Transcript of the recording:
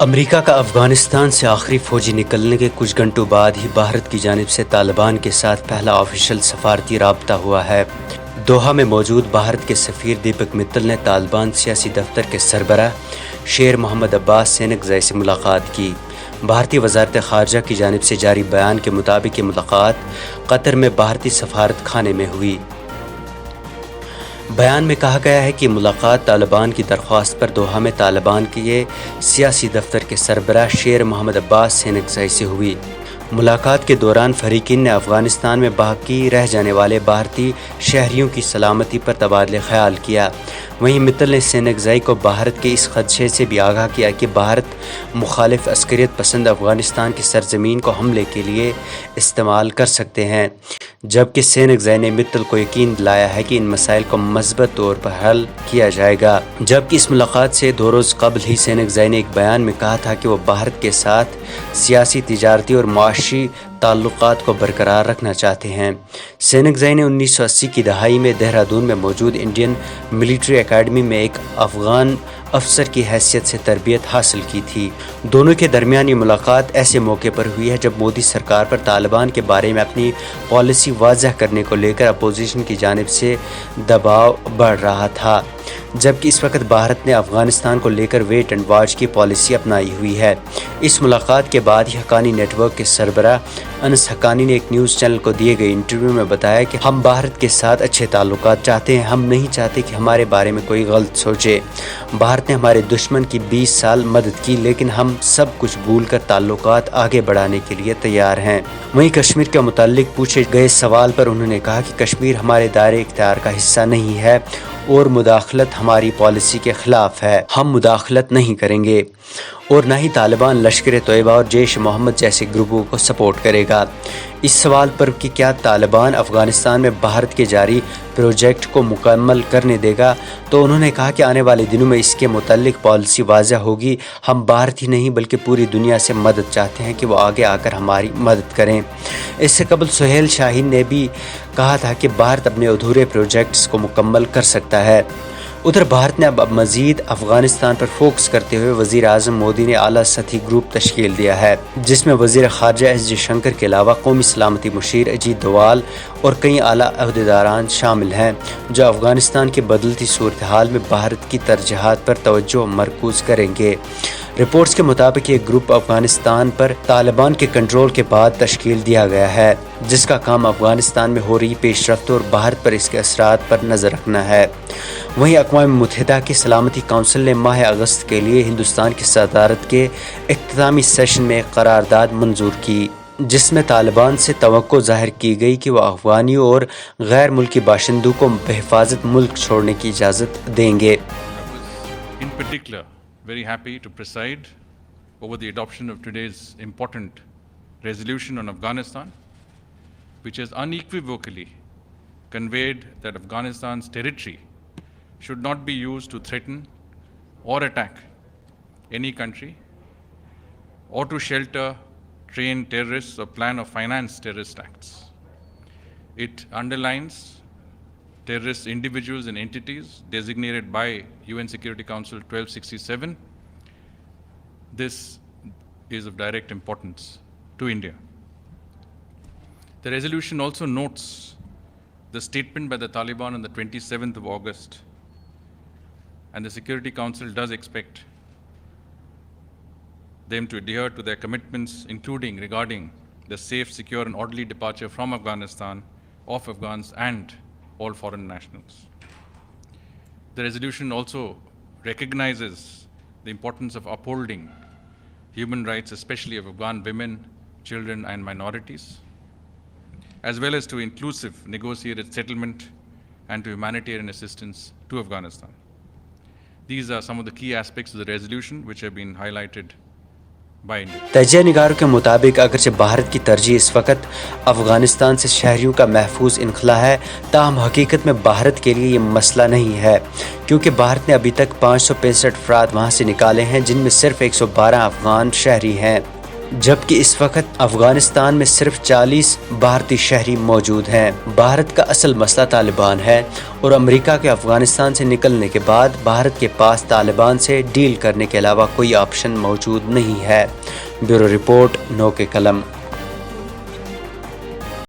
امریکہ کا افغانستان سے آخری فوجی نکلنے کے کچھ گھنٹوں بعد ہی بھارت کی جانب سے طالبان کے ساتھ پہلا آفیشیل سفارتی رابطہ ہوا ہے۔ دوحہ میں موجود بھارت کے سفیر دیپک متل نے طالبان سیاسی دفتر کے سربراہ شیر محمد عباس سینکزئی سے ملاقات کی۔ بھارتی وزارت خارجہ کی جانب سے جاری بیان کے مطابق یہ ملاقات قطر میں بھارتی سفارت خانے میں ہوئی۔ بیان میں کہا گیا ہے کہ ملاقات طالبان کی درخواست پر دوحہ میں طالبان کے سیاسی دفتر کے سربراہ شیر محمد عباس سینکزئی سے ہوئی۔ ملاقات کے دوران فریقین نے افغانستان میں باقی رہ جانے والے بھارتی شہریوں کی سلامتی پر تبادلہ خیال کیا۔ وہیں متل نے سینکزئی کو بھارت کے اس خدشے سے بھی آگاہ کیا کہ بھارت مخالف عسکریت پسند افغانستان کی سرزمین کو حملے کے لیے استعمال کر سکتے ہیں، جبکہ سینکزئی نے متل کو یقین دلایا ہے کہ ان مسائل کو مثبت طور پر حل کیا جائے گا۔ جبکہ اس ملاقات سے 2 روز قبل ہی سینکزئی نے ایک بیان میں کہا تھا کہ وہ بھارت کے ساتھ سیاسی، تجارتی اور معاشی تعلقات کو برقرار رکھنا چاہتے ہیں۔ سینکزئی نے 1980 کی دہائی میں دہرادون میں موجود انڈین ملٹری اکیڈمی میں ایک افغان افسر کی حیثیت سے تربیت حاصل کی تھی۔ دونوں کے درمیان یہ ملاقات ایسے موقع پر ہوئی ہے جب مودی سرکار پر طالبان کے بارے میں اپنی پالیسی واضح کرنے کو لے کر اپوزیشن کی جانب سے دباؤ بڑھ رہا تھا، جبکہ اس وقت بھارت نے افغانستان کو لے کر ویٹ اینڈ واچ کی پالیسی اپنائی ہوئی ہے۔ اس ملاقات کے بعد ہی حقانی نیٹ ورک کے سربراہ انس حقانی نے ایک نیوز چینل کو دیے گئے انٹرویو میں بتایا کہ ہم بھارت کے ساتھ اچھے تعلقات چاہتے ہیں، ہم نہیں چاہتے کہ ہمارے بارے میں کوئی غلط سوچے۔ بھارت نے ہمارے دشمن کی 20 سال مدد کی، لیکن ہم سب کچھ بھول کر تعلقات آگے بڑھانے کے لیے تیار ہیں۔ وہیں کشمیر کے متعلق پوچھے گئے سوال پر انہوں نے کہا کہ کشمیر ہمارے دائرے اختیار کا حصہ نہیں ہے اور مداخلت ہماری پالیسی کے خلاف ہے، ہم مداخلت نہیں کریں گے اور نہ ہی طالبان، لشکر طیبہ اور جیش محمد جیسے گروپوں کو سپورٹ کرے گا۔ اس سوال پر کہ کیا طالبان افغانستان میں بھارت کے جاری پروجیکٹ کو مکمل کرنے دے گا، تو انہوں نے کہا کہ آنے والے دنوں میں اس کے متعلق پالیسی واضح ہوگی۔ ہم بھارت ہی نہیں بلکہ پوری دنیا سے مدد چاہتے ہیں کہ وہ آگے آ کر ہماری مدد کریں۔ اس سے قبل سہیل شاہین نے بھی کہا تھا کہ بھارت اپنے ادھورے پروجیکٹس کو مکمل کر سکتا ہے۔ ادھر بھارت نے اب مزید افغانستان پر فوکس کرتے ہوئے وزیر اعظم مودی نے اعلیٰ سطحی گروپ تشکیل دیا ہے، جس میں وزیر خارجہ ایس جے شنکر کے علاوہ قومی سلامتی مشیر اجیت دوال اور کئی اعلیٰ عہدیداران شامل ہیں، جو افغانستان کی بدلتی صورتحال میں بھارت کی ترجیحات پر توجہ مرکوز کریں گے۔ رپورٹس کے مطابق یہ گروپ افغانستان پر طالبان کے کنٹرول کے بعد تشکیل دیا گیا ہے، جس کا کام افغانستان میں ہو رہی پیش رفت اور بھارت پر اس کے اثرات پر نظر رکھنا ہے۔ وہیں اقوام متحدہ کی سلامتی کونسل نے ماہ اگست کے لیے ہندوستان کی صدارت کے اختتامی سیشن میں ایک قرارداد منظور کی، جس میں طالبان سے توقع ظاہر کی گئی کہ وہ افغانیوں اور غیر ملکی باشندوں کو بحفاظت ملک چھوڑنے کی اجازت دیں گے۔ Very happy to preside over the adoption of today's important resolution on Afghanistan, which has unequivocally conveyed that Afghanistan's territory should not be used to threaten or attack any country or to shelter, train terrorists or plan or finance terrorist acts. It underlines terrorist individuals and entities designated by UN Security Council 1267. This is of direct importance to India. The resolution also notes the statement by the Taliban on the 27th of August, and the Security Council does expect them to adhere to their commitments, including regarding the safe, secure and orderly departure from Afghanistan of Afghans and all foreign nationals. The resolution also recognizes the importance of upholding human rights, especially of Afghan women, children and minorities, as well as to inclusive negotiated settlement and to humanitarian assistance to Afghanistan. These are some of the key aspects of the resolution which have been highlighted by India. تجزیہ نگاروں کے مطابق اگرچہ بھارت کی ترجیح اس وقت افغانستان سے شہریوں کا محفوظ انخلا ہے، تاہم حقیقت میں بھارت کے لیے یہ مسئلہ نہیں ہے، کیونکہ بھارت نے ابھی تک 565 افراد وہاں سے نکالے ہیں، جن میں صرف 112 افغان شہری ہیں۔ جبکہ اس وقت افغانستان میں صرف 40 بھارتی شہری موجود ہیں۔ بھارت کا اصل مسئلہ طالبان ہے اور امریکہ کے افغانستان سے نکلنے کے بعد بھارت کے پاس طالبان سے ڈیل کرنے کے علاوہ کوئی آپشن موجود نہیں ہے۔ بیورو رپورٹ، نو کے قلم۔